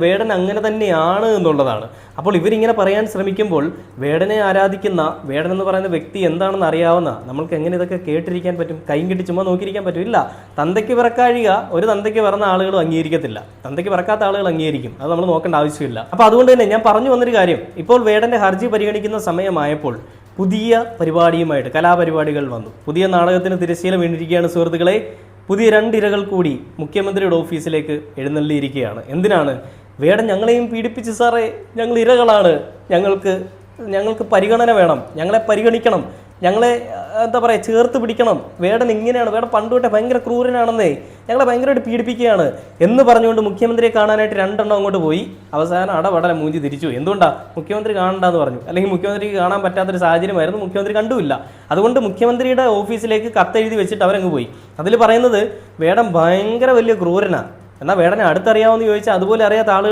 വേടൻ അങ്ങനെ തന്നെയാണ് എന്നുള്ളതാണ്. അപ്പോൾ ഇവരിങ്ങനെ പറയാൻ ശ്രമിക്കുമ്പോൾ വേടനെ ആരാധിക്കുന്ന വേടൻ എന്ന് പറയുന്ന വ്യക്തി എന്താണെന്ന് അറിയാവുന്ന നമ്മൾക്ക് എങ്ങനെ ഇതൊക്കെ കേട്ടിരിക്കാൻ പറ്റും? കൈയും കെട്ടി ചുമ്മാ നോക്കിയിരിക്കാൻ പറ്റും? ഇല്ല. തന്തയ്ക്ക് പിറക്കാഴിക ഒരു തന്തയ്ക്ക് പിറന്ന ആളുകളും അംഗീകരിക്കത്തില്ല, തന്തയ്ക്ക് പിറക്കാത്ത ആളുകൾ അംഗീകരിക്കും. അത് നമ്മൾ നോക്കേണ്ട ആവശ്യമില്ല. അപ്പോൾ അതുകൊണ്ട് തന്നെ ഞാൻ പറഞ്ഞു വന്നൊരു കാര്യം, ഇപ്പോൾ വേടന്റെ ഹർജി പരിഗണിക്കുന്ന സമയമായപ്പോൾ പുതിയ പരിപാടിയുമായിട്ട് കലാപരിപാടികൾ വന്നു. പുതിയ നാടകത്തിന് തിരശ്ശീല വീണിരിക്കുകയാണ് സുഹൃത്തുക്കളെ. പുതിയ 2 ഇരകൾ കൂടി മുഖ്യമന്ത്രിയുടെ ഓഫീസിലേക്ക് എഴുന്നള്ളിയിരിക്കുകയാണ്. എന്തിനാണ്? വേടൻ ഞങ്ങളെയും പീഡിപ്പിച്ച് സാറേ, ഞങ്ങൾ ഇരകളാണ്, ഞങ്ങൾക്ക് പരിഗണന വേണം, ഞങ്ങളെ പരിഗണിക്കണം, ഞങ്ങളെ എന്താ പറയുക ചേർത്ത് പിടിക്കണം, വേടൻ ഇങ്ങനെയാണ്, വേടൻ പണ്ട് തൊട്ടേ ഭയങ്കര ക്രൂരനാണെന്നേ, ഞങ്ങളെ ഭയങ്കരമായിട്ട് പീഡിപ്പിക്കുകയാണ് എന്ന് പറഞ്ഞുകൊണ്ട് മുഖ്യമന്ത്രിയെ കാണാനായിട്ട് 2 എണ്ണം അങ്ങോട്ട് പോയി. അവസാനം അടവടല മൂഞ്ചി തിരിച്ചു. എന്തുകൊണ്ടാണ്? മുഖ്യമന്ത്രി കാണണ്ടെന്ന് പറഞ്ഞു, അല്ലെങ്കിൽ മുഖ്യമന്ത്രിക്ക് കാണാൻ പറ്റാത്തൊരു സാഹചര്യമായിരുന്നു, മുഖ്യമന്ത്രി കണ്ടുമില്ല. അതുകൊണ്ട് മുഖ്യമന്ത്രിയുടെ ഓഫീസിലേക്ക് കത്തെഴുതി വെച്ചിട്ട് അവരങ്ങ് പോയി. അതിൽ പറയുന്നത് വേടൻ ഭയങ്കര വലിയ ക്രൂരനാണ്. എന്നാൽ വേടനെ അടുത്തറിയാമെന്ന് ചോദിച്ചാൽ അതുപോലെ അറിയാത്ത ആളുകൾ